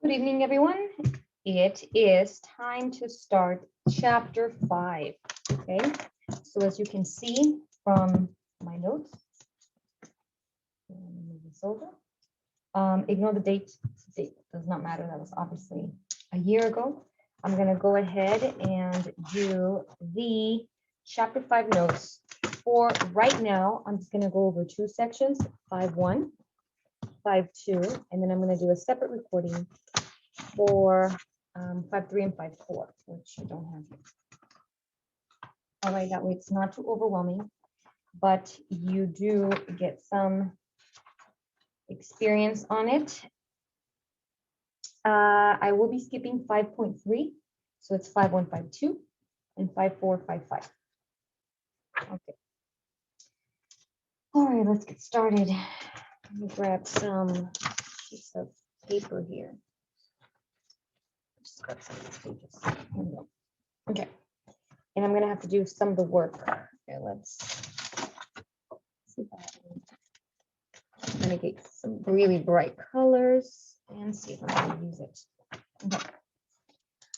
Good evening, everyone. It is time to start chapter 5. Okay, so as you can see from my notes, move this over. Ignore the date. Date does not matter. That was obviously a year ago. I'm going to go ahead and do the chapter 5 notes. For right now, I'm just going to go over two sections, 5.1, 5.2, and then I'm going to do a separate recording for 5.3 and 5.4, which I don't have here. All right, that way it's not too overwhelming, but you do get some experience on it. I will be skipping 5.3, so it's 5.1, 5.2, and 5.4, 5.5. Okay. All right, let's get started. Let me grab some sheets of paper here. Just grab some of these pages. Here we go. Okay, and I'm gonna have to do some of the work. Okay, let's see if I'm gonna get some really bright colors and see if I'm gonna use it. Okay.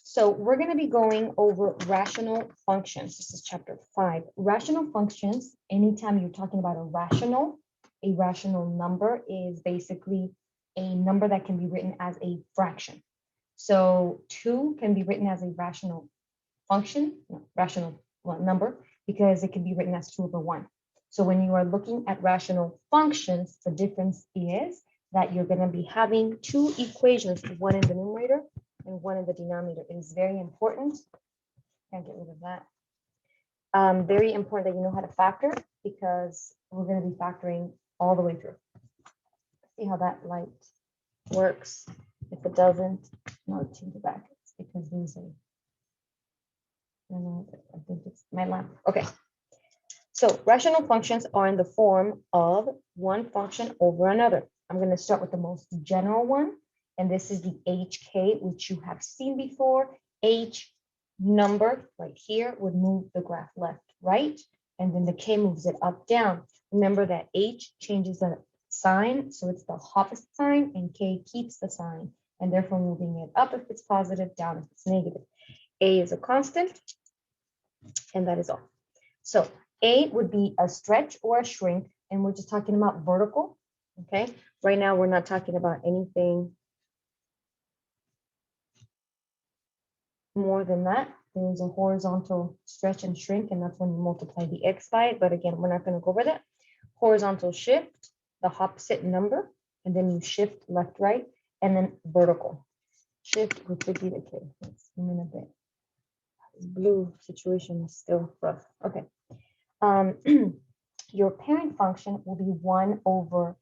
So we're going to be going over rational functions. This is chapter 5. Rational functions, anytime you're talking about a rational number is basically a number that can be written as a fraction. So 2 can be written as a rational function, rational number, because it can be written as 2 over 1. So when you are looking at rational functions, the difference is that you're going to be having two equations, one in the numerator and one in the denominator. It is very important. Can't get rid of that. Very important that you know how to factor, because we're going to be factoring all the way through. See how that light works. If it doesn't, no, change it back. It's because these are, I think it's my lamp. Okay. So rational functions are in the form of one function over another. I'm going to start with the most general one. And this is the HK, which you have seen before. H number right here would move the graph left, right? And then the K moves it up, down. Remember that H changes the sign, so it's the opposite sign, and K keeps the sign, and therefore moving it up if it's positive, down if it's negative. A is a constant, and that is all. So A would be a stretch or a shrink, and we're just talking about vertical, okay? Right now, we're not talking about anything more than that. There's a horizontal stretch and shrink, and that's when you multiply the x by it. But again, we're not going to go over that. Horizontal shift, the opposite number, and then you shift left, right, and then vertical shift, which would be the K. Let's zoom in a bit. This blue situation is still rough. Okay. Your parent function will be 1 over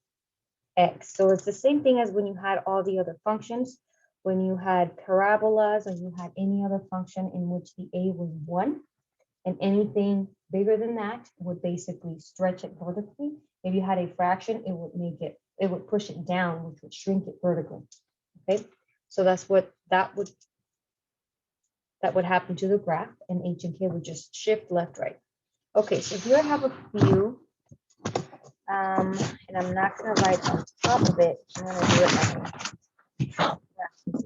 x. So it's the same thing as when you had all the other functions. When you had parabolas or you had any other function in which the a was 1, and anything bigger than that would basically stretch it vertically. If you had a fraction, it would push it down, which would shrink it vertically. Okay, so that's what that would happen to the graph, and H and K would just shift left, right. Okay, so here I have a few, and I'm not going to write on top of it. I'm going to do it manually.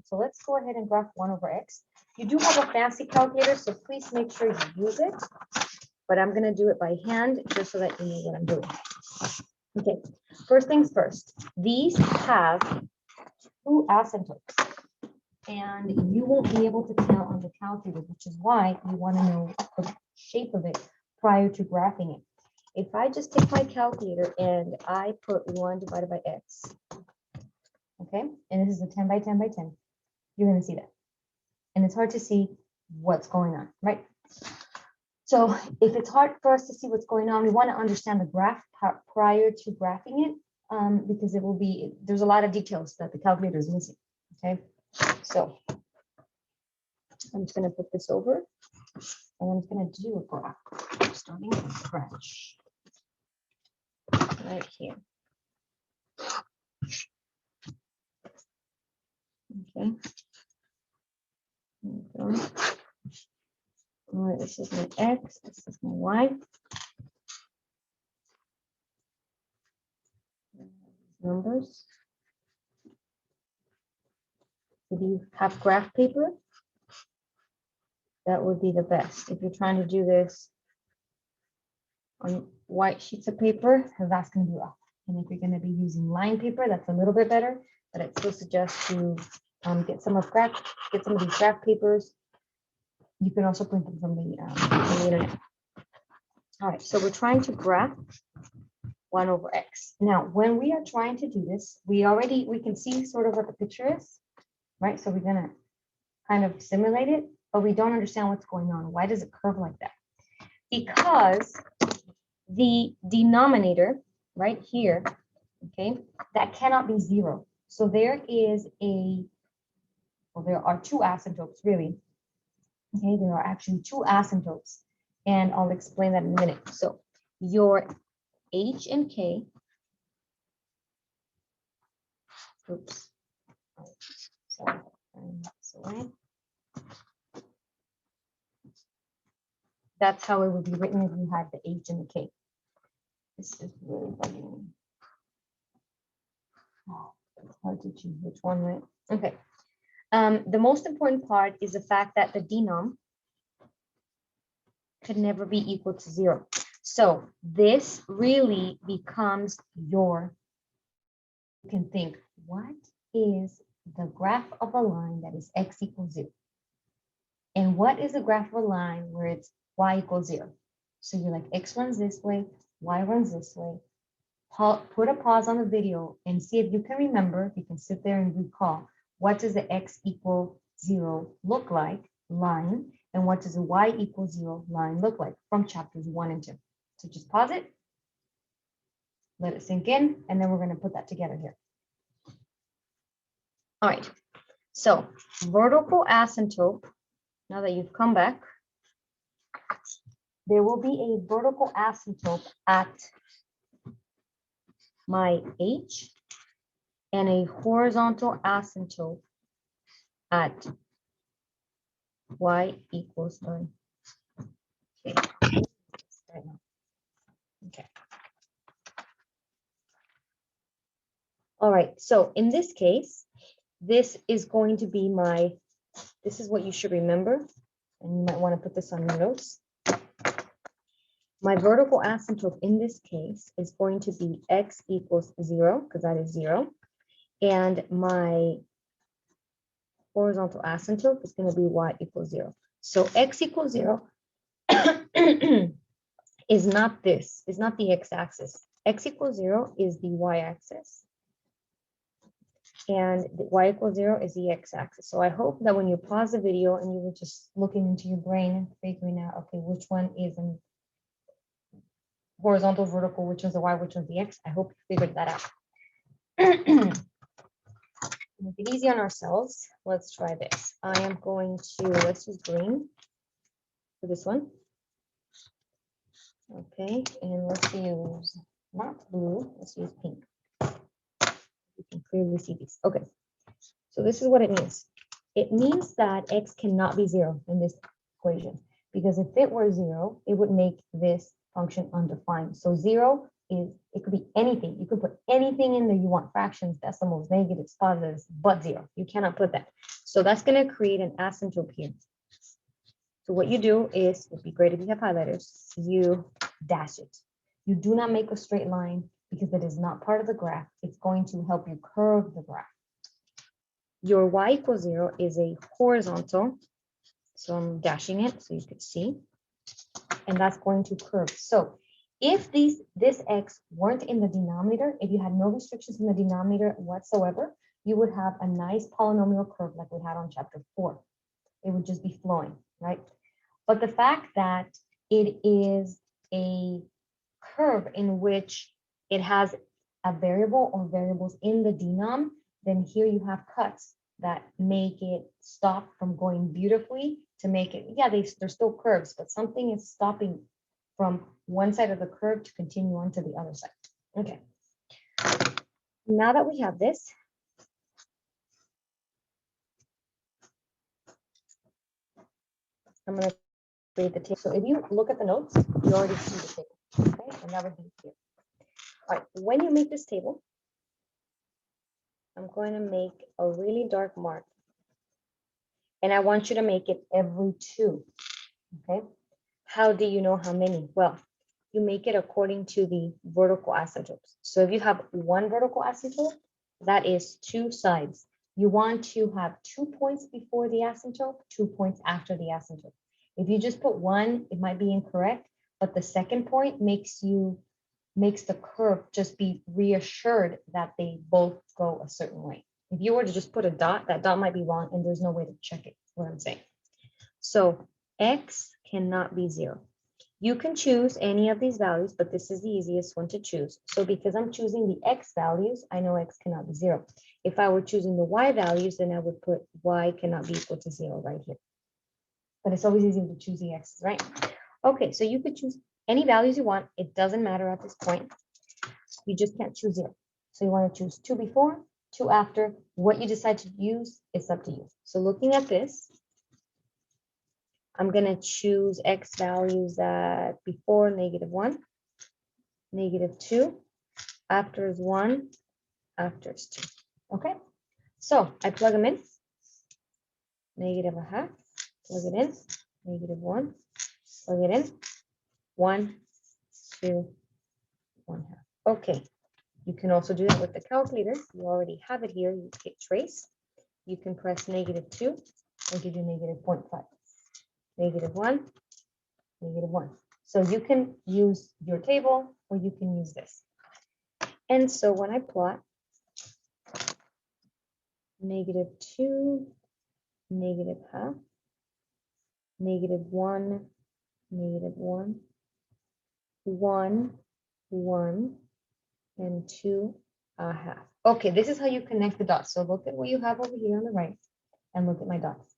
So let's go ahead and graph 1 over x. You do have a fancy calculator, so please make sure you use it. But I'm going to do it by hand just so that you know what I'm doing. Okay, first things first. These have 2 asymptotes, and you won't be able to tell on the calculator, which is why you want to know the shape of it prior to graphing it. If I just take my calculator and I put 1 divided by x, okay, and this is a 10 by 10 by 10, you're going to see that. And it's hard to see what's going on, right? So if it's hard for us to see what's going on, we want to understand the graph prior to graphing it, because it will be, there's a lot of details that the calculator is missing, okay? So I'm just going to put this over, and I'm going to do a graph, starting from scratch, right here. Okay. There we go. All right, this is my x, this is my y. Numbers. If you have graph paper, that would be the best. If you're trying to do this on white sheets of paper, that's going to be rough. And if you're going to be using line paper, that's a little bit better, but I'd still suggest to get some of these graph papers. You can also print them from the internet. All right, so we're trying to graph 1 over x. Now, when we are trying to do this, we can see sort of what the picture is, right? So we're gonna kind of simulate it, but we don't understand what's going on. Why does it curve like that? Because the denominator right here, okay, that cannot be 0. So there are 2 asymptotes really. Okay, there are actually 2 asymptotes, and I'll explain that in a minute. So your h and k, oops, sorry, that's how it would be written if you had the h and the k. This is really bugging me. Oh, it's hard to choose which one, right? Okay. The most important part is the fact that the denom could never be equal to 0. So this really becomes you can think, what is the graph of a line that is x equals 0? And what is the graph of a line where it's y equals 0? So you're like, x runs this way, y runs this way. Put a pause on the video and see if you can remember, you can sit there and recall, what does the x equal 0 look like, line, and what does the y equal 0 line look like from chapters 1 and 2. So just pause it, let it sink in, and then we're going to put that together here. All right, so vertical asymptote, now that you've come back, there will be a vertical asymptote at my h and a horizontal asymptote at y equals 9. Okay. All right, so in this case, this is going to be this is what you should remember, and you might want to put this on your notes. My vertical asymptote in this case is going to be x equals 0, because that is 0. And my horizontal asymptote is going to be y equals 0. So x equals 0 is not this, is not the x-axis. X equals 0 is the y-axis. And the y equals 0 is the x-axis. So I hope that when you pause the video and you were just looking into your brain and figuring out, okay, which one is an horizontal, vertical, which one's the y, which one's the x, I hope you figured that out. Make it easy on ourselves. Let's try this. I am going to, let's use green for this one. Okay, and let's use not blue, let's use pink. You can clearly see these. Okay, so this is what it means. It means that x cannot be 0 in this equation, because if it were 0, it would make this function undefined. So 0 is, it could be anything. You could put anything in there you want, fractions, decimals, negatives, positives, but 0. You cannot put that. So that's going to create an asymptote here. So what you do is, it'd be great if you have highlighters, you dash it. You do not make a straight line because it is not part of the graph. It's going to help you curve the graph. Your y equals 0 is a horizontal. So I'm dashing it so you could see. And that's going to curve. So if this x weren't in the denominator, if you had no restrictions in the denominator whatsoever, you would have a nice polynomial curve like we had on chapter 4. It would just be flowing, right? But the fact that it is a curve in which it has a variable or variables in the denom, then here you have cuts that make it stop from going beautifully to make it, yeah, they're still curves, but something is stopping from one side of the curve to continue on to the other side. Okay. Now that we have this, I'm going to create the table. So if you look at the notes, you already see the table, okay? And that would be here. All right, when you make this table, I'm going to make a really dark mark And I want you to make it every 2, okay? How do you know how many? Well, you make it according to the vertical asymptotes. So if you have one vertical asymptote, that is 2 sides. You want to have 2 points before the asymptote, 2 points after the asymptote. If you just put 1, it might be incorrect, but the second point makes the curve just be reassured that they both go a certain way. If you were to just put a dot, that dot might be wrong and there's no way to check it, what I'm saying. So X cannot be 0. You can choose any of these values, but this is the easiest one to choose. So because I'm choosing the X values, I know X cannot be 0. If I were choosing the Y values, then I would put Y cannot be equal to 0 right here. But it's always easier to choose the X's, right? Okay, so you could choose any values you want. It doesn't matter at this point. You just can't choose 0. So you want to choose 2 before, 2 after. What you decide to use, it's up to you. So looking at this, I'm going to choose X values at before -1, -2, after is 1, after is 2. Okay, so I plug them in. -1/2, plug it in, -1, plug it in, 1, 2, 1/2. Okay, you can also do that with the calculator. You already have it here. You hit trace. You can press -2 and give you -0.5. -1, -1. So you can use your table or you can use this. And so when I plot -2, -1/2, -1, -1, 1, 1, and 2/2. Okay, this is how you connect the dots. So look at what you have over here on the right and look at my dots.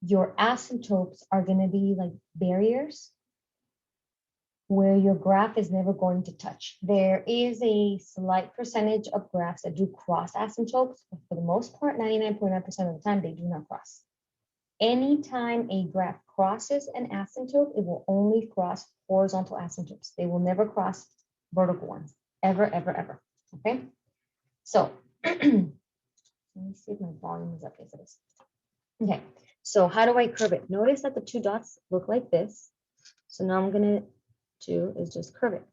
Your asymptotes are going to be like barriers where your graph is never going to touch. There is a slight percentage of graphs that do cross asymptotes, but for the most part, 99.9% of the time, they do not cross. Anytime a graph crosses an asymptote, it will only cross horizontal asymptotes. They will never cross vertical ones, ever, ever, ever, okay? So, let me see if my volume is up. Yes, it is. Okay, so how do I curve it? Notice that the 2 dots look like this. So now I'm gonna do is just curve it.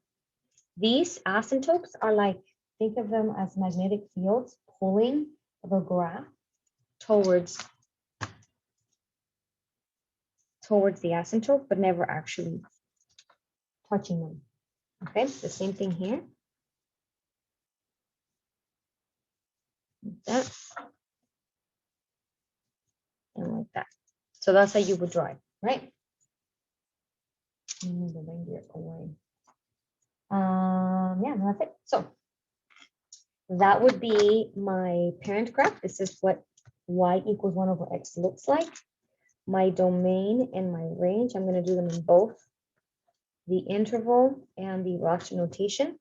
These asymptotes are like, think of them as magnetic fields pulling the graph towards the asymptote, but never actually touching them. Okay, the same thing here. Like that. And like that. So that's how you would draw it, right? Move the reindeer away. Yeah, that's it. So that would be my parent graph. This is what y equals 1/x looks like. My domain and my range, I'm going to do them in both the interval and the Roster notation.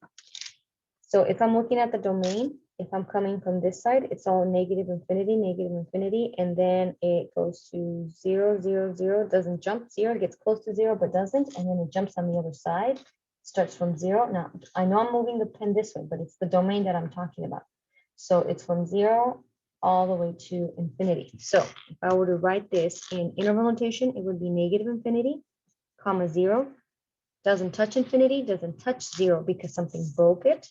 So if I'm looking at the domain, if I'm coming from this side, it's all -infinity, and then it goes to 0, 0, 0, doesn't jump 0, it gets close to 0, but doesn't, and then it jumps on the other side, starts from 0. Now, I know I'm moving the pen this way, but it's the domain that I'm talking about. So it's from 0 all the way to infinity. So if I were to write this in interval notation, it would be -infinity, comma 0, doesn't touch infinity, doesn't touch 0 because something broke it.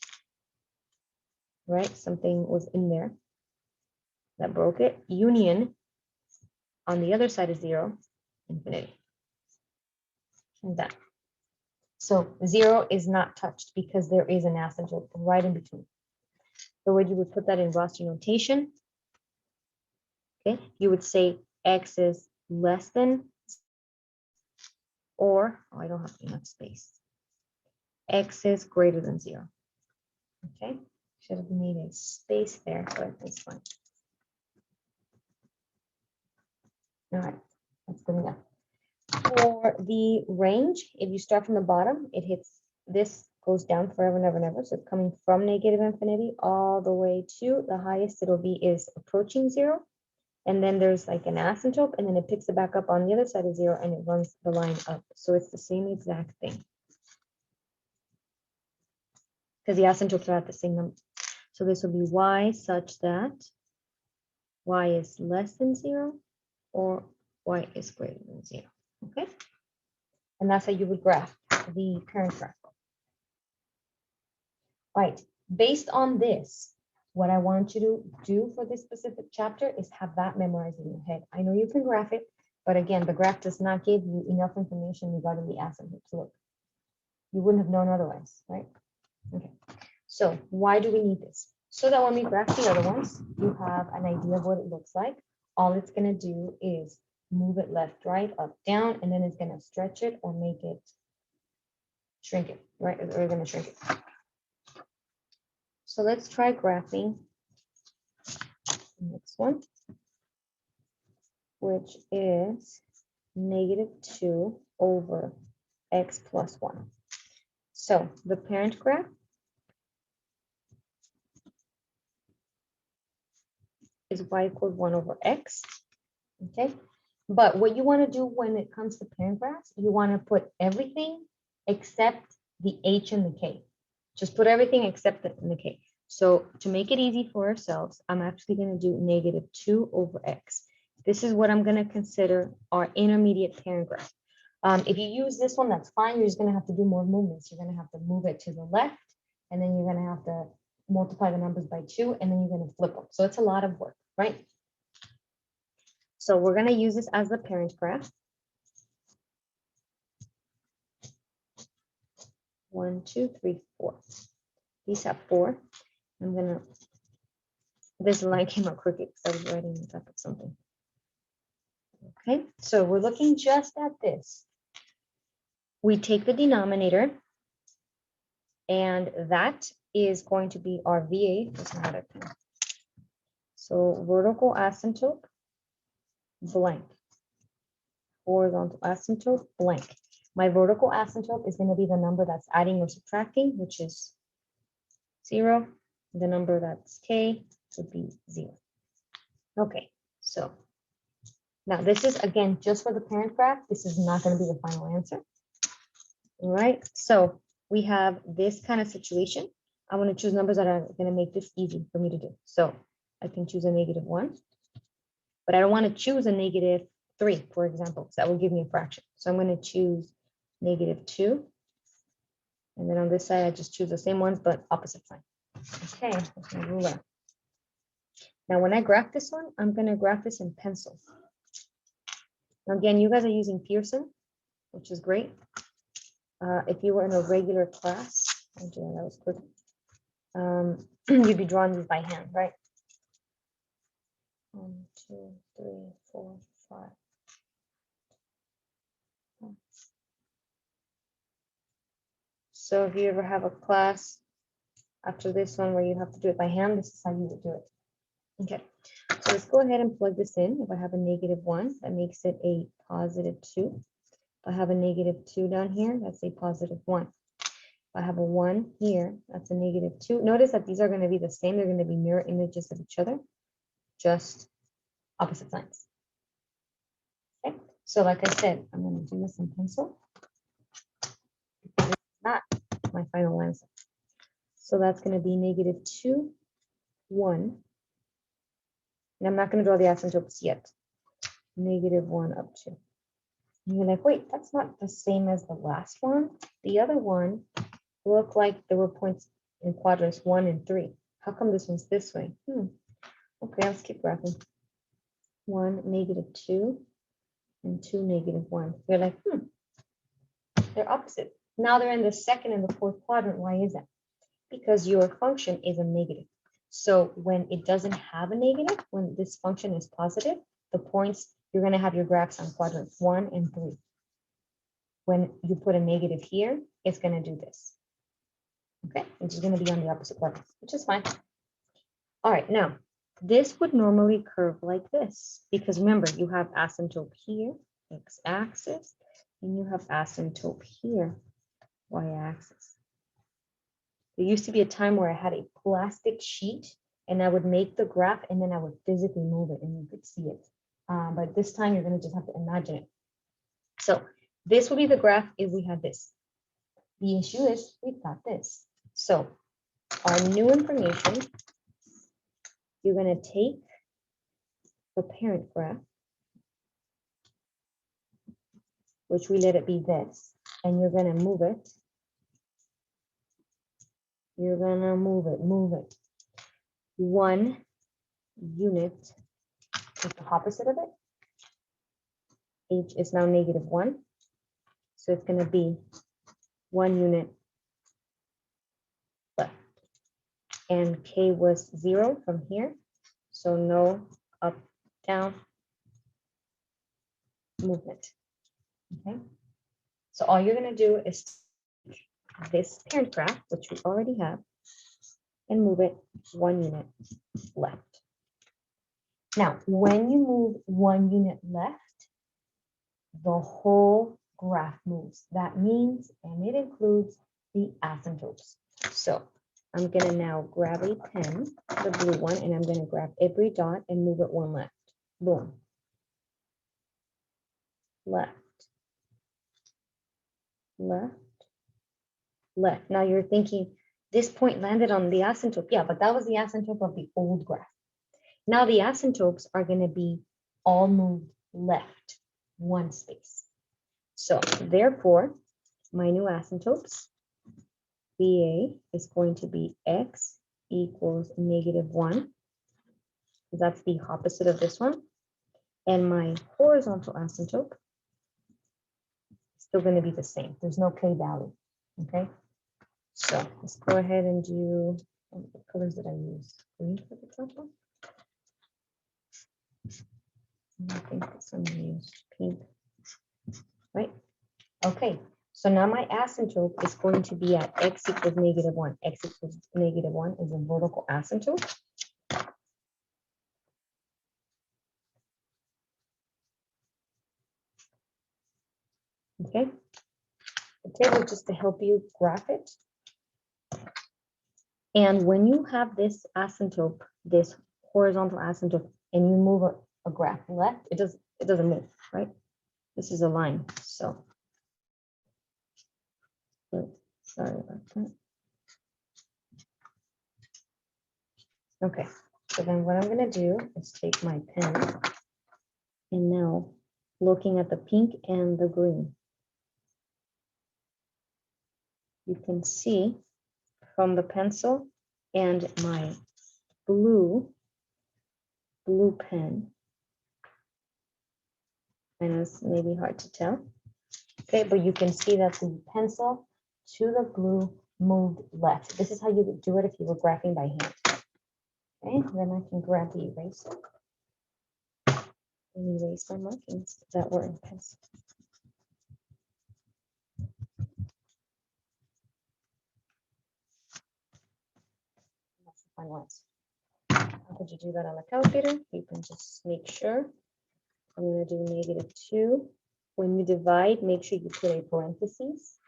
Right? Something was in there that broke it. Union on the other side is 0, infinity. And that. So 0 is not touched because there is an asymptote right in between. The way you would put that in Roster notation, okay, you would say x is less than, or, oh, I don't have enough space. X is greater than 0. Okay, should have made a space there, but it's fine. All right, that's good enough. For the range, if you start from the bottom, it hits, this goes down forever, never, never. So it's coming from -infinity all the way to the highest it'll be is approaching 0. And then there's like an asymptote, and then it picks it back up on the other side of 0 and it runs the line up. So it's the same exact thing. Because the asymptotes are at the same number. So this will be y such that y is less than 0 or y is greater than 0. Okay, and that's how you would graph the parent graph. Right, based on this, what I want you to do for this specific chapter is have that memorized in your head. I know you can graph it, but again, the graph does not give you enough information regarding the asymptotes. Look, you wouldn't have known otherwise, right? Okay, so why do we need this? So that when we graph the other ones, you have an idea of what it looks like. All it's gonna do is move it left, right, up, down, and then it's gonna stretch it or make it shrink it, right? We're gonna shrink it. So let's try graphing the next one, which is -2 over x plus 1. So the parent graph is y equals 1 over x, okay? But what you want to do when it comes to parent graphs, you want to put everything except the h and the k. Just put everything except the k. So to make it easy for ourselves, I'm actually going to do -2 over x. This is what I'm going to consider our intermediate parent graph. If you use this one, that's fine. You're just going to have to do more movements. You're going to have to move it to the left, and then you're going to have to multiply the numbers by 2, and then you're going to flip them. So it's a lot of work, right? So we're going to use this as the parent graph. 1, 2, 3, 4. These have 4. I'm going to, this line came out crooked because I was writing on top of something. Okay, so we're looking just at this. We take the denominator, and that is going to be our VA. So vertical asymptote, blank. Horizontal asymptote, blank. My vertical asymptote is going to be the number that's adding or subtracting, which is 0. The number that's k would be 0. Okay, so now this is, again, just for the parent graph. This is not going to be the final answer. All right, so we have this kind of situation. I want to choose numbers that are going to make this easy for me to do. So I can choose a -1, but I don't want to choose a -3, for example, because that will give me a fraction. So I'm going to choose -2. And then on this side, I just choose the same ones, but opposite sign. Okay, that's my ruler. Now, when I graph this one, I'm going to graph this in pencil. Now, again, you guys are using Pearson, which is great. If you were in a regular class, oh dear, that was quick. You'd be drawing these by hand, right? 1, 2, 3, 4, 5. So if you ever have a class after this one where you have to do it by hand, this is how you would do it. Okay, so let's go ahead and plug this in. If I have a -1, that makes it a +2. If I have a -2 down here, that's a +1. If I have a 1 here, that's a -2. Notice that these are going to be the same. They're going to be mirror images of each other, just opposite signs. Okay, so like I said, I'm going to do this in pencil. It's not my final answer. So that's going to be -2, 1. And I'm not going to draw the asymptotes yet. -1 up 2. And you're like, wait, that's not the same as the last one. The other one looked like there were points in quadrants 1 and 3. How come this one's this way? Okay, let's keep graphing. 1, -2, and 2, -1. You're like, they're opposite. Now they're in the second and the fourth quadrant. Why is that? Because your function is a negative. So when it doesn't have a negative, when this function is positive, the points, you're going to have your graphs on quadrants 1 and 3. When you put a negative here, it's going to do this. Okay, it's just going to be on the opposite quadrant, which is fine. All right, now this would normally curve like this because remember, you have asymptote here, x-axis, and you have asymptote here, y-axis. There used to be a time where I had a plastic sheet and I would make the graph and then I would physically move it and you could see it. But this time you're going to just have to imagine it. So this would be the graph if we had this. The issue is we've got this. So our new information, you're going to take the parent graph which we let it be this, and you're going to move it. You're going to move it. 1 unit is the opposite of it. H is now -1. So it's going to be 1 unit left. And K was 0 from here. So no up, down movement. Okay. So all you're going to do is this parent graph, which we already have, and move it 1 unit left. Now, when you move 1 unit left, the whole graph moves. That means, and it includes the asymptotes. So I'm going to now grab a pen, the blue one, and I'm going to grab every dot and move it 1 left. Boom. Left. Left. Left. Now you're thinking, this point landed on the asymptote. Yeah, but that was the asymptote of the old graph. Now the asymptotes are going to be all moved left 1 space. So therefore, my new asymptotes, BA is going to be X equals -1. That's the opposite of this one. And my horizontal asymptote is still going to be the same. There's no K value. Okay. So let's go ahead and do, what colors did I use? Green for the top one. I think this one I used pink. Right. Okay. So now my asymptote is going to be at X equals -1. X equals -1 is a vertical asymptote. Okay. The table just to help you graph it. And when you have this asymptote, this horizontal asymptote, and you move a graph left, it doesn't move, right? This is a line. So sorry about that. Okay, so then what I'm going to do is take my pen and now looking at the pink and the green, you can see from the pencil and my blue pen, and it's maybe hard to tell. Okay, but you can see that the pencil to the blue moved left. This is how you would do it if you were graphing by hand. Okay, then I can grab the eraser and erase my markings that were in pencil. That's the final answer. How could you do that on the calculator? You can just make sure. I'm going to do -2. When you divide, make sure you put a parentheses,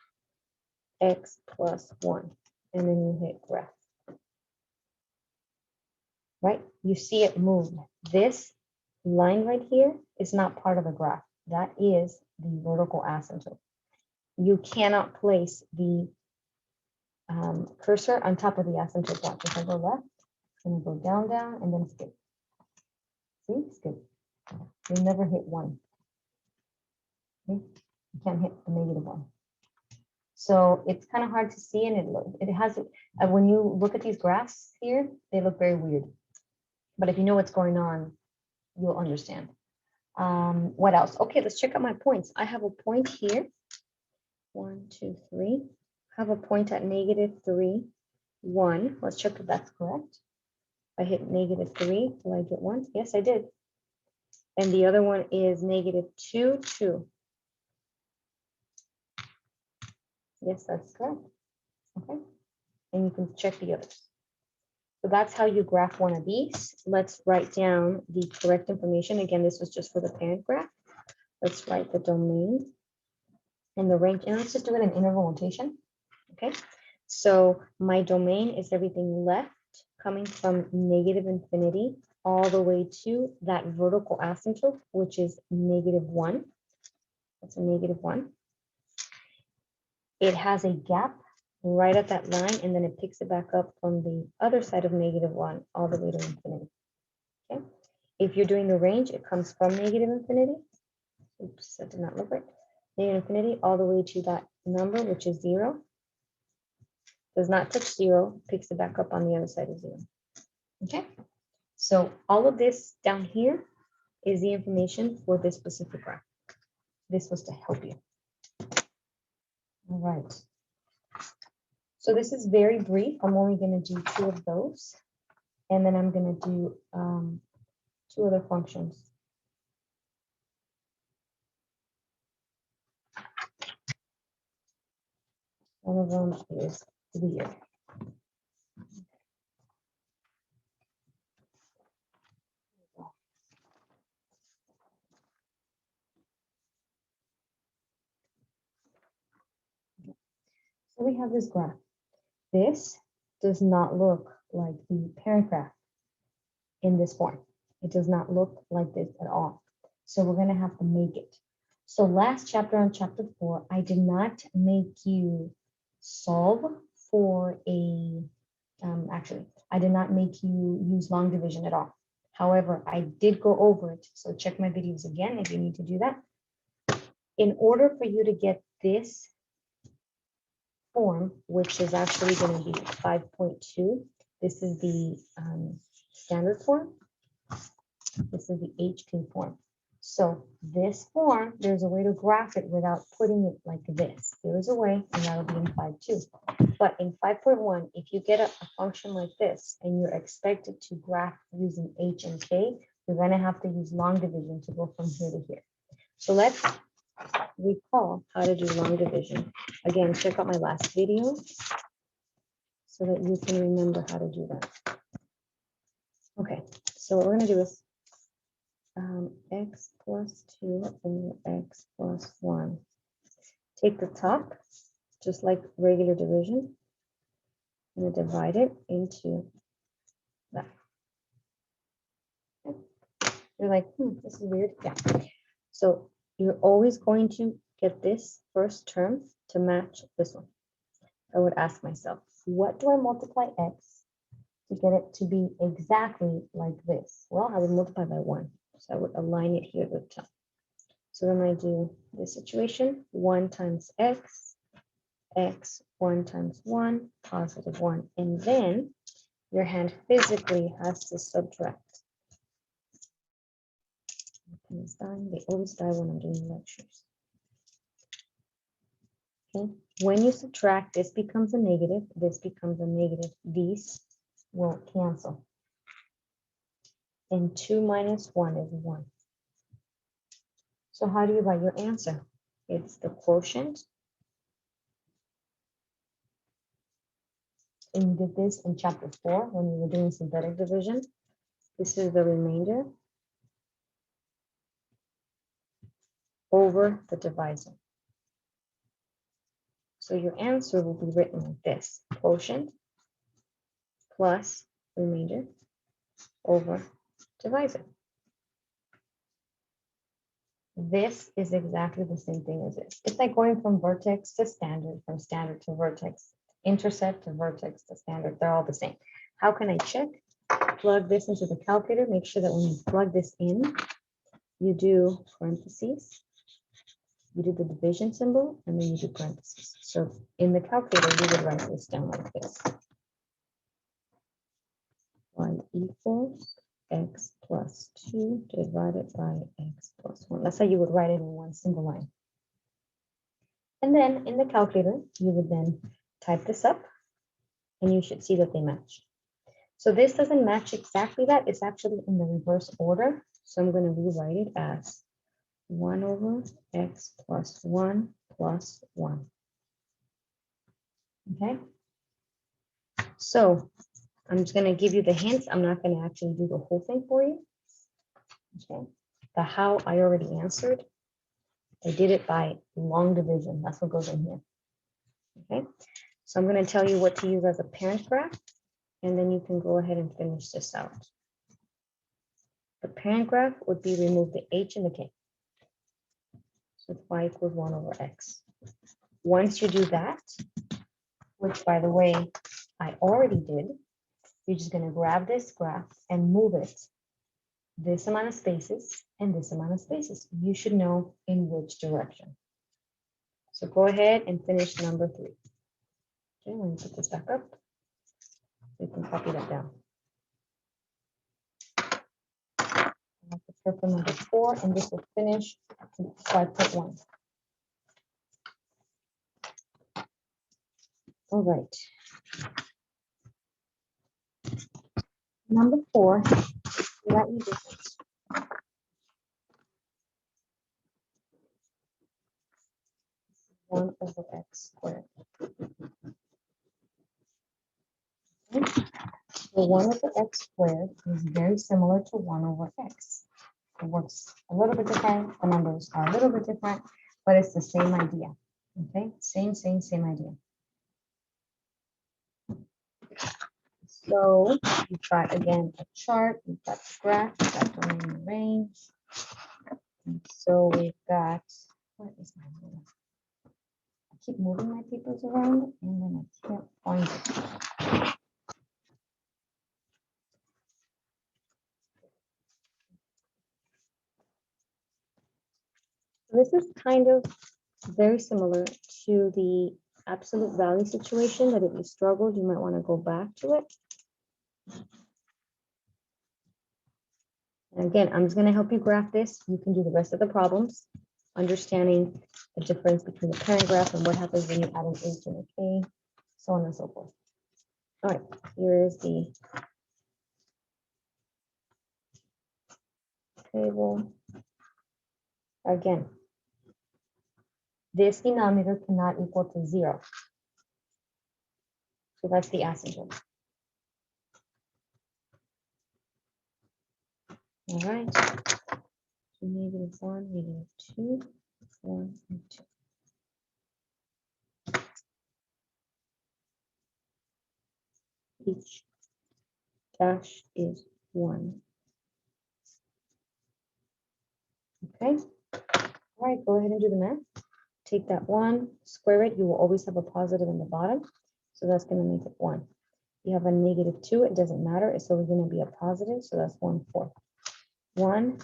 X plus 1, and then you hit graph. Right? You see it move. This line right here is not part of the graph. That is the vertical asymptote. You cannot place the cursor on top of the asymptote. Watch. If I go left, it's going to go down, down, and then skip. See, skip. You never hit 1. Okay? You can't hit the -1. So it's kind of hard to see, and it has when you look at these graphs here, they look very weird. But if you know what's going on, you'll understand. What else? Okay, let's check out my points. I have a point here. 1, 2, 3. I have a point at -3, 1. Let's check if that's correct. I hit -3. Will I get 1? Yes, I did. And the other one is -2, 2. Yes, that's correct. Okay. And you can check the others. So that's how you graph one of these. Let's write down the correct information. Again, this was just for the parent graph. Let's write the domain and the range, and let's just do it in interval notation. Okay, so my domain is everything left coming from -infinity all the way to that vertical asymptote, which is -1. That's a -1. It has a gap right at that line, and then it picks it back up from the other side of -1 all the way to infinity. Okay. If you're doing the range, it comes from -infinity. Oops, that did not look right. negative infinity all the way to that number, which is 0. Does not touch 0, picks it back up on the other side of 0. Okay, so all of this down here is the information for this specific graph. This was to help you. All right. So this is very brief. I'm only going to do 2 of those. And then I'm going to do 2 other functions. One of them is weird. So we have this graph. This does not look like the parent graph in this form. It does not look like this at all. So we're going to have to make it. So last chapter on chapter 4, I did not make you solve for a, actually, I did not make you use long division at all. However, I did go over it. So check my videos again if you need to do that. In order for you to get this form, which is actually going to be 5.2, this is the standard form. This is the HK form. So this form, there's a way to graph it without putting it like this. There is a way, and that'll be in 5.2. But in 5.1, if you get a function like this and you're expected to graph using H and K, you're going to have to use long division to go from here to here. So let's recall how to do long division. Again, check out my last video so that you can remember how to do that. Okay, so what we're going to do is x plus 2 over x plus 1. Take the top, just like regular division, and divide it into that. Okay. You're like, this is weird. Yeah. So you're always going to get this first term to match this one. I would ask myself, what do I multiply x to get it to be exactly like this? Well, I would multiply by 1. So I would align it here at the top. So then I do this situation, 1 times x, 1 times 1, positive 1. And then your hand physically has to subtract. They always die when I'm doing lectures. Okay, when you subtract, this becomes a negative, this becomes a negative. These will cancel. And 2 minus 1 is 1. So how do you write your answer? It's the quotient. And you did this in chapter 4 when you were doing synthetic division. This is the remainder over the divisor. So your answer will be written like this: quotient plus remainder over divisor. This is exactly the same thing as this. It's like going from vertex to standard, from standard to vertex, intercept to vertex to standard. They're all the same. How can I check? Plug this into the calculator. Make sure that when you plug this in, you do parentheses, you do the division symbol, and then you do parentheses. So in the calculator, you would write this down like this. Y equals x plus 2 divided by x plus 1. That's how you would write it in one single line. And then in the calculator, you would then type this up, and you should see that they match. So this doesn't match exactly that. It's actually in the reverse order. So I'm going to rewrite it as 1 over x plus 1 plus 1. Okay. So I'm just going to give you the hints. I'm not going to actually do the whole thing for you. Okay. The how I already answered. I did it by long division. That's what goes in here. Okay. So I'm going to tell you what to use as a parent graph, and then you can go ahead and finish this out. The parent graph would be remove the h and the k. So it's y equals 1 over x. Once you do that, which by the way, I already did, you're just going to grab this graph and move it this amount of spaces and this amount of spaces. You should know in which direction. So go ahead and finish number 3. Okay, let me put this back up. You can copy that down. I'll prepare for number 4, and this will finish 5.1. All right. Number 4, slightly different. One over x squared. Okay. So 1 over x squared is very similar to 1 over x. It works a little bit different. The numbers are a little bit different, but it's the same idea. Okay, same idea. So you've got, again, a chart, you've got the graph, you've got domain and range. And so we've got, what is my ruler? I keep moving my papers around and then I can't find it. This is kind of very similar to the absolute value situation, that if you struggled, you might want to go back to it. And again, I'm just going to help you graph this. You can do the rest of the problems, understanding the difference between the parent graph and what happens when you add an H and a K, so on and so forth. All right, here is the table. Again, this denominator cannot equal to 0. So that's the asymptote. All right. -1, -2, 1, and 2. Each dash is 1. Okay. All right, go ahead and do the math. Take that 1, square it. You will always have a positive in the bottom. So that's going to make it 1. You have a -2, it doesn't matter. It's always going to be a positive. So that's 1/4. 1,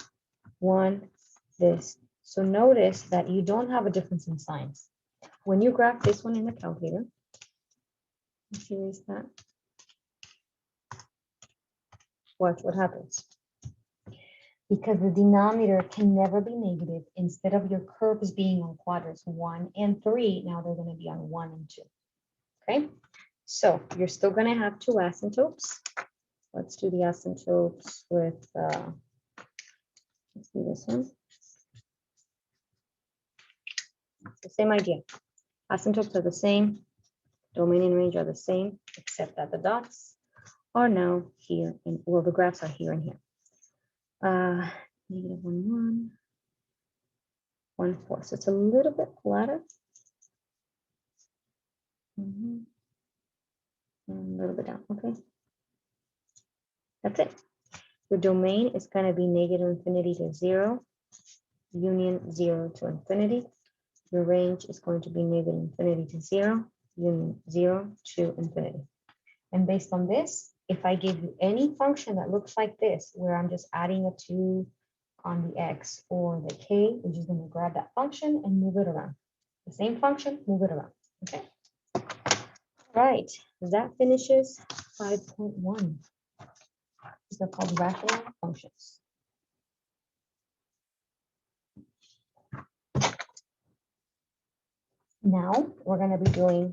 1, this. So notice that you don't have a difference in signs. When you graph this one in the calculator, let's erase that. Watch what happens. Because the denominator can never be negative, instead of your curves being on quadrants 1 and 3, now they're going to be on 1 and 2. Okay, so you're still going to have 2 asymptotes. Let's do the asymptotes with, let's do this one. It's the same idea. Asymptotes are the same. Domain and range are the same, except that the dots are now here, and well, the graphs are here and here. -1, 1, 1/4. So it's a little bit flatter. And a little bit down. Okay. That's it. Your domain is going to be -infinity to 0, union 0 to infinity. Your range is going to be -infinity to 0, union 0 to infinity. And based on this, if I give you any function that looks like this, where I'm just adding a 2 on the x or the k, we're just going to grab that function and move it around. The same function, move it around. Okay. All right, that finishes 5.1. These are called rational functions. Now we're going to be doing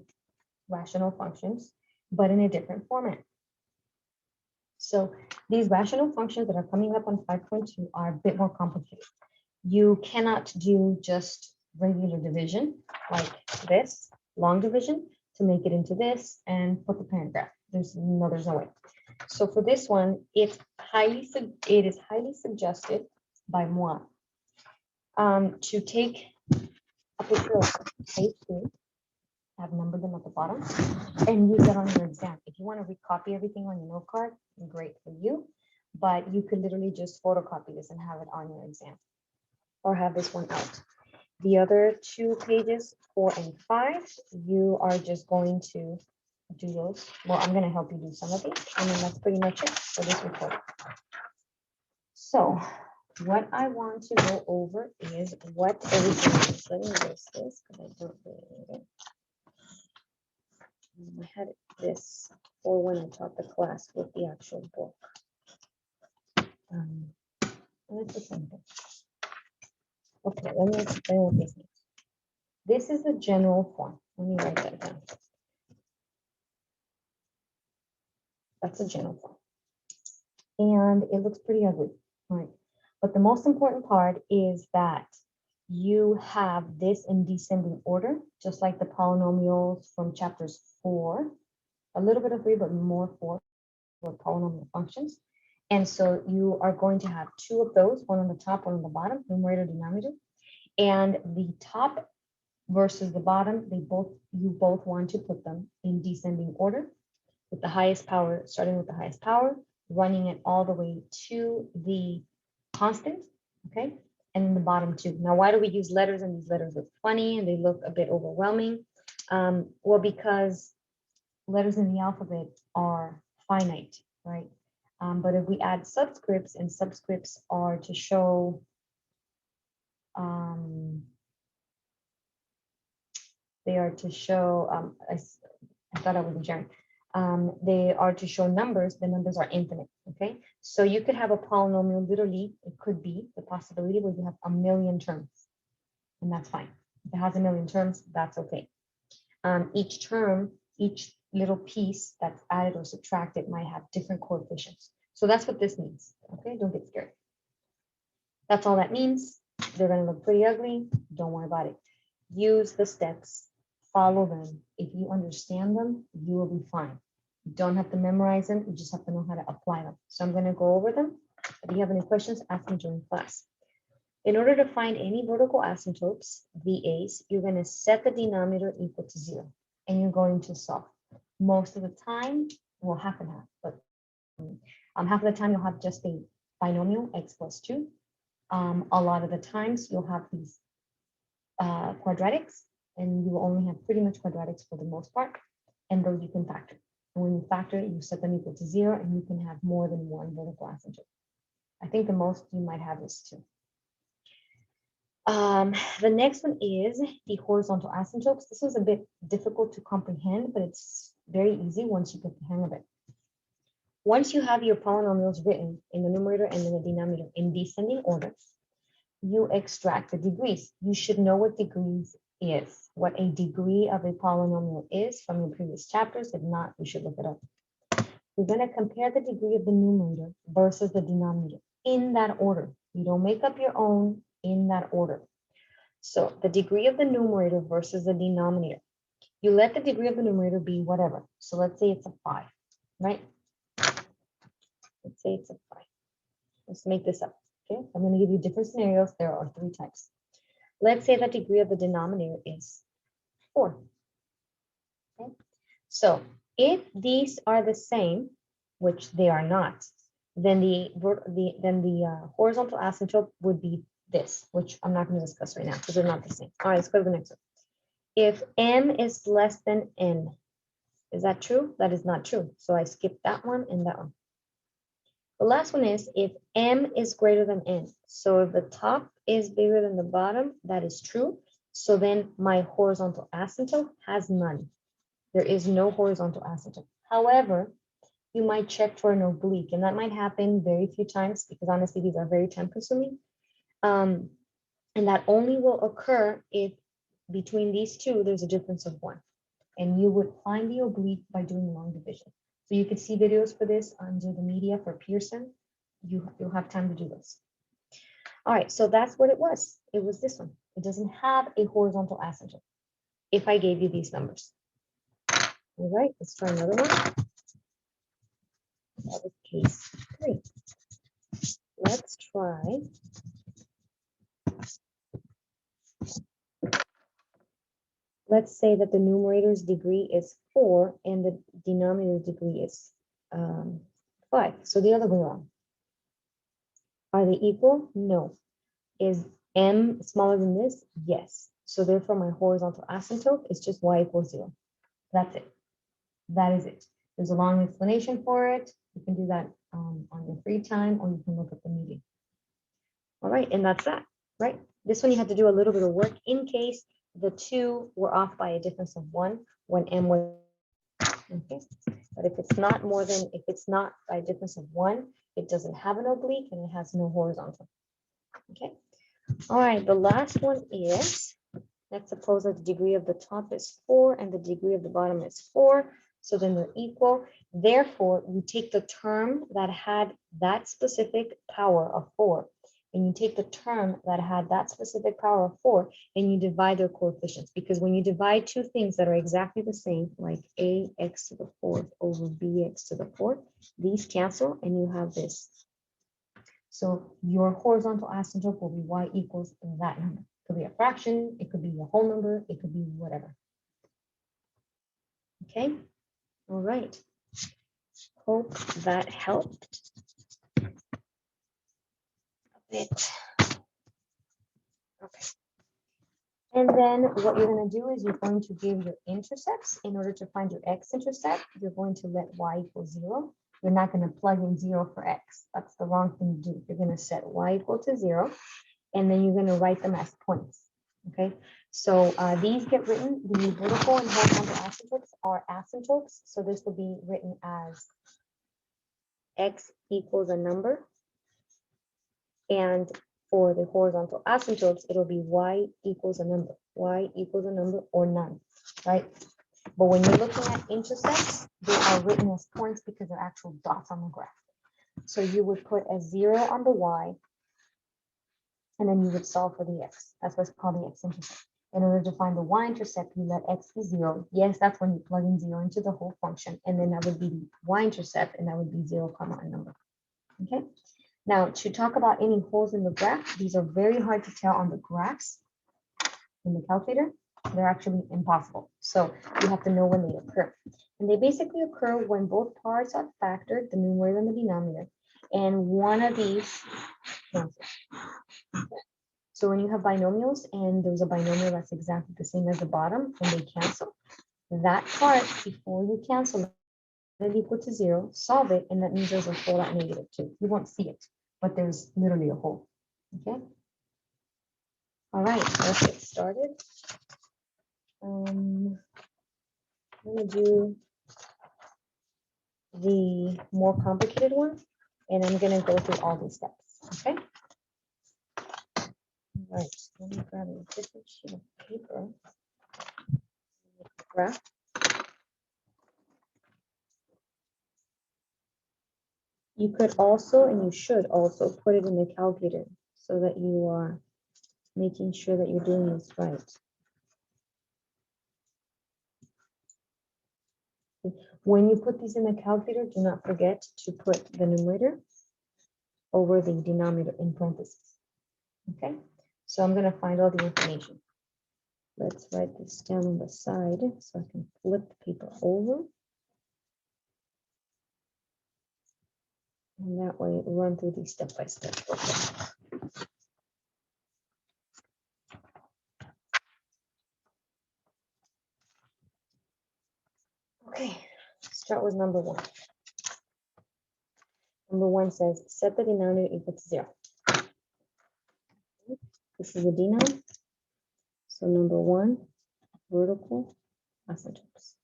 rational functions, but in a different format. So these rational functions that are coming up on 5.2 are a bit more complicated. You cannot do just regular division like this, long division, to make it into this and put the parent graph. There's no way. So for this one, it is highly suggested by moi to take a picture of page 2. I've numbered them at the bottom, and use that on your exam. If you want to recopy everything on your note card, great for you, but you could literally just photocopy this and have it on your exam, or have this one out. The other 2 pages, 4 and 5, you are just going to do those. Well, I'm going to help you do some of these, and then that's pretty much it for this report. So what I want to go over is what everything is. Let me erase this because I don't really need it. I had this for when I taught the class with the actual book. It's the same thing. Okay, let me explain what this means. This is the general form. Let me write that down. That's a general form. And it looks pretty ugly, right? But the most important part is that you have this in descending order, just like the polynomials from chapters 4, a little bit of 3, but more 4 for polynomial functions. And so you are going to have 2 of those, one on the top, one on the bottom, numerator, denominator. And the top versus the bottom, you both want to put them in descending order with the highest power, starting with the highest power, running it all the way to the constant, okay? And then the bottom 2. Now, why do we use letters? And these letters look funny and they look a bit overwhelming. Well, because letters in the alphabet are finite, right? But if we add subscripts, and subscripts are to show, they are to show, I thought I was sharing. They are to show numbers. The numbers are infinite, okay? So you could have a polynomial, literally, it could be the possibility where you have a million terms, and that's fine. If it has a million terms, that's okay. Each term, each little piece that's added or subtracted might have different coefficients. So that's what this means, okay? Don't get scared. That's all that means. They're gonna look pretty ugly. Don't worry about it. Use the steps, follow them. If you understand them, you will be fine. You don't have to memorize them, you just have to know how to apply them. So I'm gonna go over them. If you have any questions, ask me during class. In order to find any vertical asymptotes, VAs, you're gonna set the denominator equal to 0, and you're going to solve. Most of the time, well, half and half, but half of the time you'll have just a binomial, x plus 2. A lot of the times you'll have these quadratics, and you will only have pretty much quadratics for the most part, and those you can factor. And when you factor, you set them equal to 0, and you can have more than one vertical asymptote. I think the most you might have is 2. The next one is the horizontal asymptotes. This was a bit difficult to comprehend, but it's very easy once you get the hang of it. Once you have your polynomials written in the numerator and in the denominator in descending order, you extract the degrees. You should know what degrees is, what a degree of a polynomial is from your previous chapters. If not, you should look it up. We're going to compare the degree of the numerator versus the denominator in that order. You don't make up your own, in that order. So the degree of the numerator versus the denominator. You let the degree of the numerator be whatever. So let's say it's a 5, right? Let's say it's a 5. Let's make this up, okay? I'm going to give you different scenarios. There are 3 types. Let's say the degree of the denominator is 4. Okay? So if these are the same, which they are not, then the horizontal asymptote would be this, which I'm not going to discuss right now because they're not the same. All right, let's go to the next one. If m is less than n, is that true? That is not true. So I skip that one and that one. The last one is if m is greater than n. So if the top is bigger than the bottom, that is true. So then my horizontal asymptote has none. There is no horizontal asymptote. However, you might check for an oblique, and that might happen very few times because honestly, these are very time consuming. And that only will occur if between these two, there's a difference of 1. And you would find the oblique by doing long division. So you could see videos for this under the media for Pearson. You'll have time to do this. All right, so that's what it was. It was this one. It doesn't have a horizontal asymptote if I gave you these numbers. All right, let's try another one. That was case 3. Let's try. Let's say that the numerator's degree is 4 and the denominator's degree is 5. So the other way around. Are they equal? No. Is m smaller than this? Yes. So therefore my horizontal asymptote is just y equals 0. That's it. That is it. There's a long explanation for it. You can do that on your free time, or you can look at the meeting. right, and that's that, right? This one you have to do a little bit of work in case the two were off by a difference of 1 when m was, okay? But if it's not more than, if it's not by a difference of 1, it doesn't have an oblique and it has no horizontal, okay? All right, the last one is, let's suppose that the degree of the top is 4 and the degree of the bottom is 4. So then they're equal. Therefore, you take the term that had that specific power of 4, and you take the term that had that specific power of 4, and you divide their coefficients. Because when you divide two things that are exactly the same, like ax to the 4th over bx to the 4th, these cancel and you have this. So your horizontal asymptote will be y equals that number. It could be a fraction, it could be a whole number, it could be whatever. Okay, all right. Hope that helped a bit. Okay. And then what you're going to do is you're going to give your intercepts. In order to find your x-intercept, you're going to let y equal 0. You're not going to plug in 0 for x. That's the wrong thing to do. You're going to set y equal to 0, and then you're going to write them as points. Okay, so these get written, the vertical and horizontal asymptotes are asymptotes. So this will be written as x equals a number. And for the horizontal asymptotes, it'll be y equals a number, or none, right? But when you're looking at intercepts, they are written as points because they're actual dots on the graph. So you would put a 0 on the y, and then you would solve for the x. That's what's called the x-intercept. In order to find the y-intercept, you let x be 0. Yes, that's when you plug in 0 into the whole function, and then that would be the y-intercept, and that would be 0, a number. Okay. Now, to talk about any holes in the graph, these are very hard to tell on the graphs in the calculator. They're actually impossible. So you have to know when they occur. And they basically occur when both parts are factored, the numerator and the denominator, and one of these cancels. So when you have binomials and there's a binomial that's exactly the same as the bottom, when they cancel, that part, before you cancel it equal to 0, solve it, and that means there's a hole at -2. You won't see it, but there's literally a hole. Okay. All right, let's get started. I'm gonna do the more complicated one, and I'm gonna go through all these steps. Okay. All right. Let me grab a different sheet of paper. Graph. You could also, and you should also, put it in the calculator so that you are making sure that you're doing this right. When you put these in the calculator, do not forget to put the numerator over the denominator in parentheses. Okay, so I'm going to find all the information. Let's write this down on the side so I can flip the paper over. And that way, run through these step by step. Okay, start with number 1. Number 1 says, set the denominator equal to 0. This is a denom. So number 1, vertical asymptotes.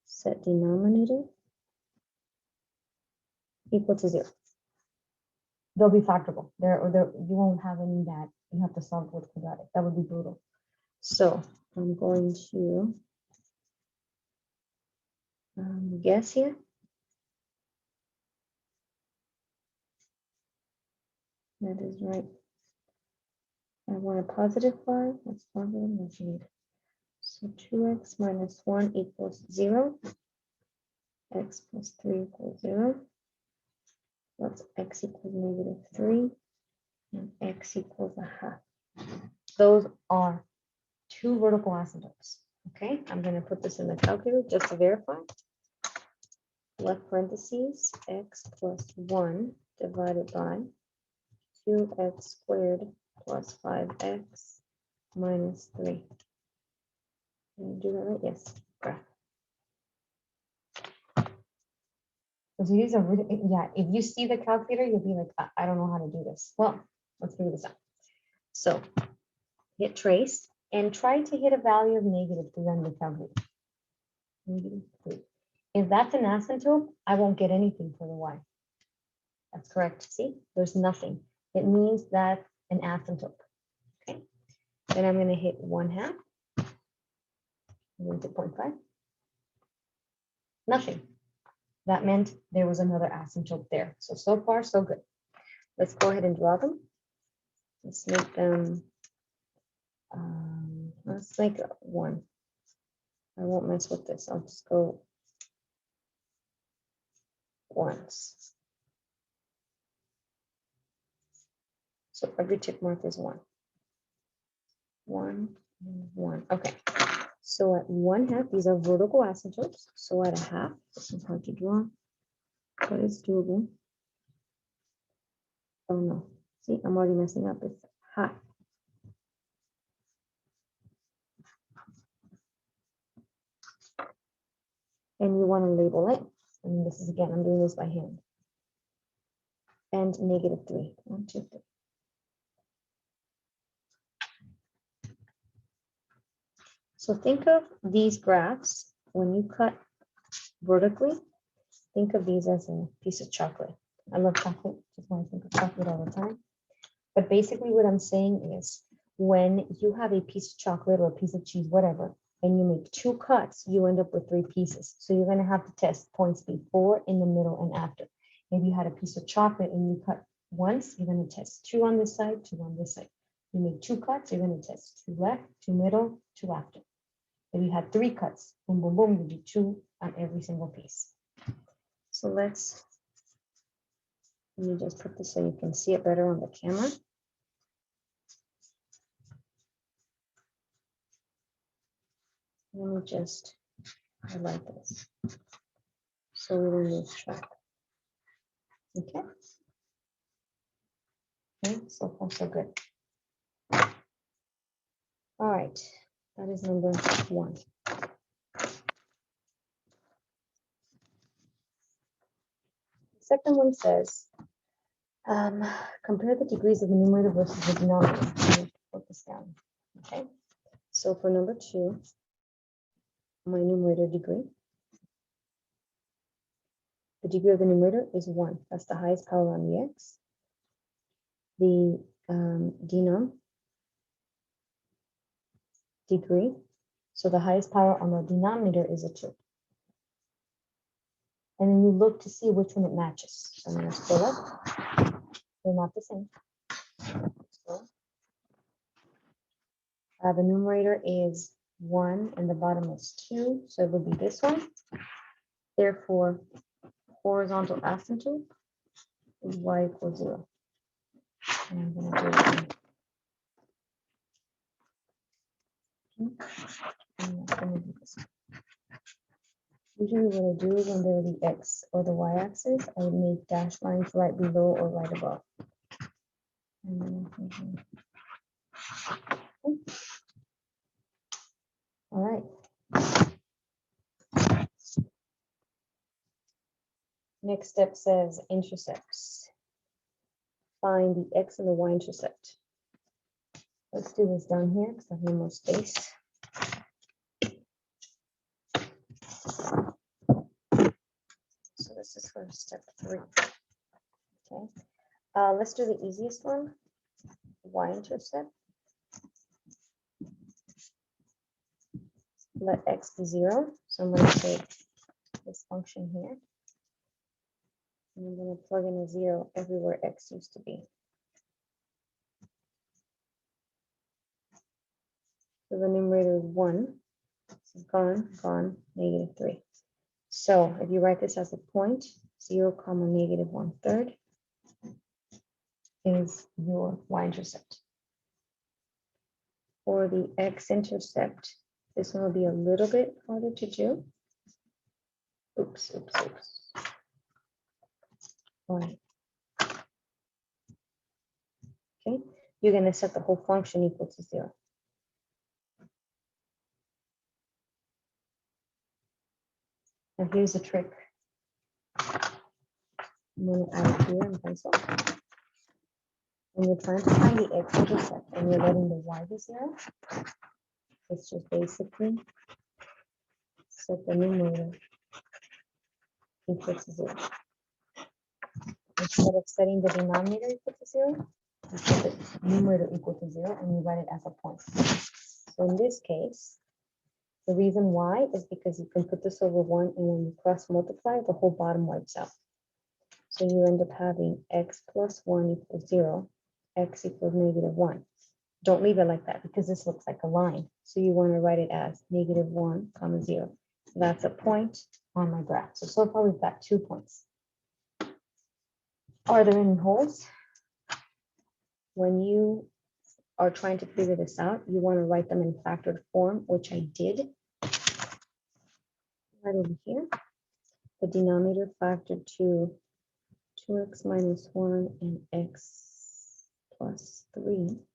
Set denominator equal to 0. They'll be factorable. You won't have any that you have to solve with quadratic. That would be brutal. So I'm going to guess here. That is right. I want a positive 5. That's positive. Let's read. So 2x minus 1 equals 0. X plus 3 equals 0. That's x equals -3. And x equals 1/2. Those are 2 vertical asymptotes. Okay, I'm going to put this in the calculator just to verify. Left parentheses, x plus 1 divided by 2x squared plus 5x minus 3. Can you do that right? Yes. Graph. So these are really, yeah, if you see the calculator, you'll be like, I don't know how to do this. Well, let's figure this out. So hit trace and try to hit a value of -3 on your calculator. -3. If that's an asymptote, I won't get anything for the y. That's correct. See, there's nothing. It means that's an asymptote. Okay. Then I'm going to hit 1/2. I'm going to 0.5. Nothing. That meant there was another asymptote there. So far, so good. Let's go ahead and draw them. Let's make them, let's make 1. I won't mess with this. I'll just go once. So every tick mark is 1. 1 and 1. Okay. So at 1/2, these are vertical asymptotes. So at 1/2, this is hard to draw, but it's doable. Oh no. See, I'm already messing up. It's high. And you want to label it. And this is again, I'm doing this by hand. And -3. 1, 2, 3. So think of these graphs when you cut vertically. Think of these as a piece of chocolate. I love chocolate, just want to think of chocolate all the time. But basically what I'm saying is when you have a piece of chocolate or a piece of cheese, whatever, and you make 2 cuts, you end up with 3 pieces. So you're going to have to test points before, in the middle, and after. If you had a piece of chocolate and you cut once, you're going to test 2 on this side, 2 on this side. You make 2 cuts, you're going to test 2 left, 2 middle, 2 after. If you had 3 cuts, boom, boom, boom, you do 2 on every single piece. So let me just put this so you can see it better on the camera. Let me just highlight this so we don't lose track. Okay. Okay, so far so good. All right, that is number 1. The second one says, compare the degrees of the numerator versus the denominator. I'm going to put this down. Okay. So for number 2, my numerator degree. The degree of the numerator is 1. That's the highest power on the x. The denom degree. So the highest power on the denominator is a 2. And then you look to see which one it matches. So I'm going to scroll up. They're not the same. So, the numerator is 1 and the bottom is 2. So it would be this one. Therefore, horizontal asymptote is y equals 0. And I'm going to do it. I'm not going to do this. Usually what I do is when they're the x or the y-axis, I would make dash lines right below or right above. And then okay. All right. Next step says intercepts. Find the x and the y-intercept. Let's do this down here because I have no more space. So this is for step 3. Okay. Let's do the easiest one, y-intercept. Let x be 0. So I'm going to take this function here. And I'm going to plug in a 0 everywhere x used to be. So the numerator is 1. It's gone, gone, -3. So if you write this as a point, 0, -1/3 is your y-intercept. For the x-intercept, this one will be a little bit harder to do. Oops. All right. Okay, you're going to set the whole function equal to 0. Now here's a trick. I'm going to add it here in pencil. When you're trying to find the x-intercept and you're letting the y be 0, it's just basically set the numerator equal to 0. Instead of setting the denominator equal to 0, you set the numerator equal to 0 and you write it as a point. So in this case, the reason why is because you can put this over 1, and when you cross multiply, the whole bottom wipes out. So you end up having x plus 1 equals 0, x equals -1. Don't leave it like that because this looks like a line. So you want to write it as -1, 0. So that's a point on my graph. So far we've got 2 points. Are there any holes? When you are trying to figure this out, you want to write them in factored form, which I did right over here. The denominator factored to 2x minus 1 and x plus 3.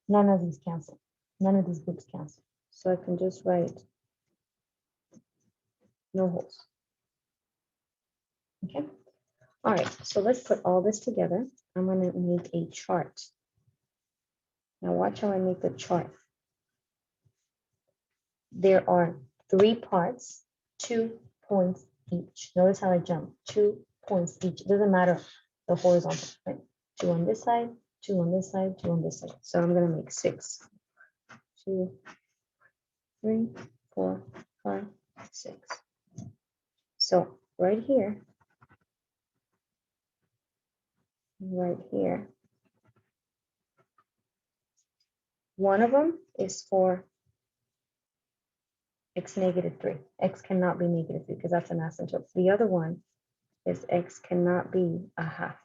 None of these cancel. None of these groups cancel. So I can just write no holes. Okay. All right. So let's put all this together. I'm going to make a chart. Now watch how I make the chart. There are 3 parts, 2 points each. Notice how I jump. 2 points each. It doesn't matter the horizontal, right? 2 on this side, 2 on this side, 2 on this side. So I'm going to make 6. 2, 3, 4, 5, 6. So right here, one of them is for x -3. X cannot be -3 because that's an asymptote. The other one is x cannot be a half.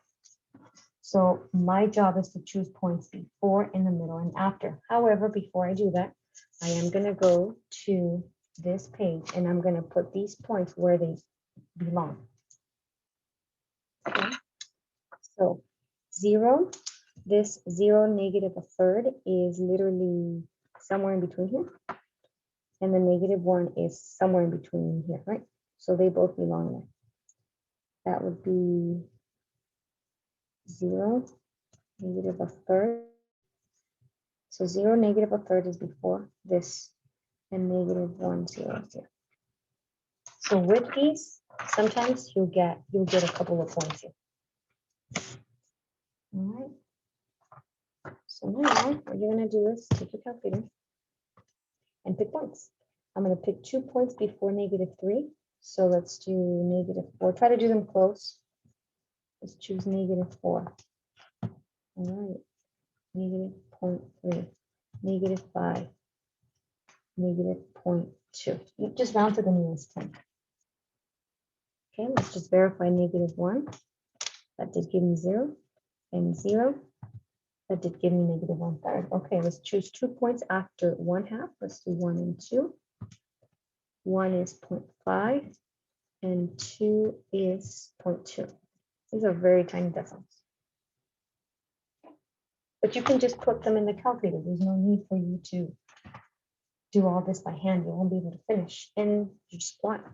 So my job is to choose points before, in the middle, and after. However, before I do that, I am going to go to this page and I'm going to put these points where they belong. Okay. So 0, this 0, -1/3 is literally somewhere in between here. And the -1 is somewhere in between here, right? So they both belong there. That would be 0, -1/3. So 0, -1/3 is before this, and -1, 0 is here. So with these, sometimes you'll get a couple of points here. All right. So now what you're gonna do is take your calculator and pick points. I'm gonna pick 2 points before -3. So let's do -4. Try to do them close. Let's choose -4. All right. -0.3, -5, -0.2. You just round to the nearest 10. Okay, let's just verify -1. That did give me 0. And 0. That did give me -1/3. Okay, let's choose 2 points after 1/2. Let's do 1 and 2. 1 is 0.5 and 2 is 0.2. These are very tiny decimals. But you can just put them in the calculator. There's no need for you to do all this by hand. You won't be able to finish. And you just plot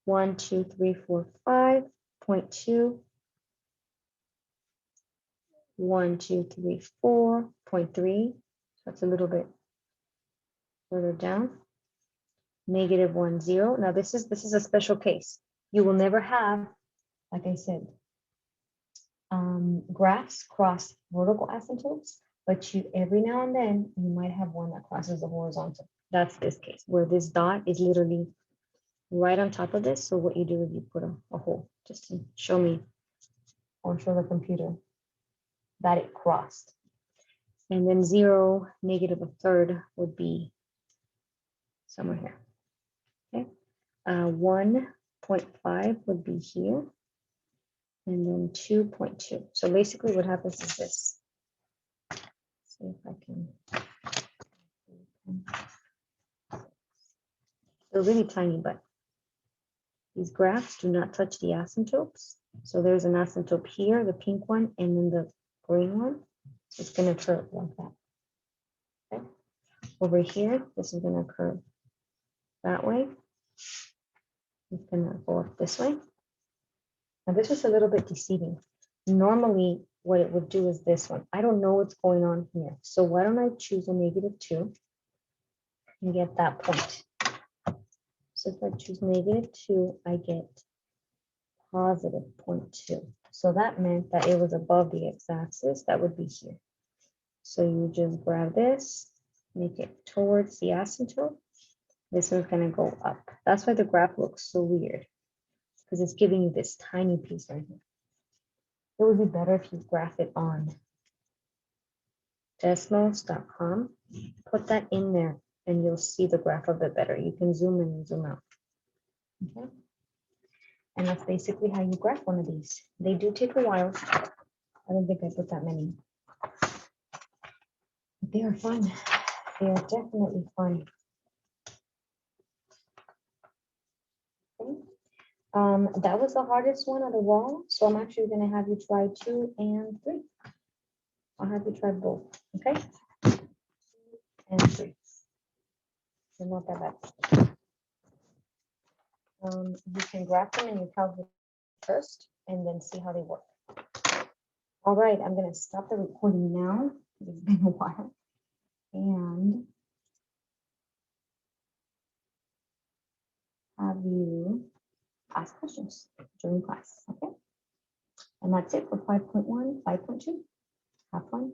1, 2, 3, 4, 5, 0.2. 1, 2, 3, 4, 0.3. That's a little bit further down. -1, 0. Now this is a special case. You will never have, like I said, graphs cross vertical asymptotes, but you every now and then you might have one that crosses the horizontal. That's this case where this dot is literally right on top of this. So what you do is you put a hole just to show me or show the computer that it crossed. And then 0, -1/3 would be somewhere here. Okay, 1.5 would be here, and then 2.2. So basically what happens is this. See if I can. They're really tiny, but these graphs do not touch the asymptotes. So there's an asymptote here, the pink one, and then the green one. It's going to curve like that. Okay. Over here, this is going to curve that way. It's going to go up this way. Now this is a little bit deceiving. Normally, what it would do is this one. I don't know what's going on here. So why don't I choose a -2 and get that point? So if I choose -2, I get positive 0.2. So that meant that it was above the x-axis. That would be here. So you just grab this, make it towards the asymptote. This one's going to go up. That's why the graph looks so weird, because it's giving you this tiny piece right here. It would be better if you graph it on Desmos.com. Put that in there and you'll see the graph of it better. You can zoom in and zoom out. Okay. And that's basically how you graph one of these. They do take a while. I don't think I put that many. But they are fun. They are definitely fun. Okay. That was the hardest one of the wall. So I'm actually going to have you try 2 and 3. I'll have you try both. Okay. 2 and 3. They're not that bad. You can graph them in your calculator first and then see how they work. All right, I'm going to stop the recording now. It's been a while. And have you ask questions during class, okay? And that's it for 5.1, 5.2. Have fun.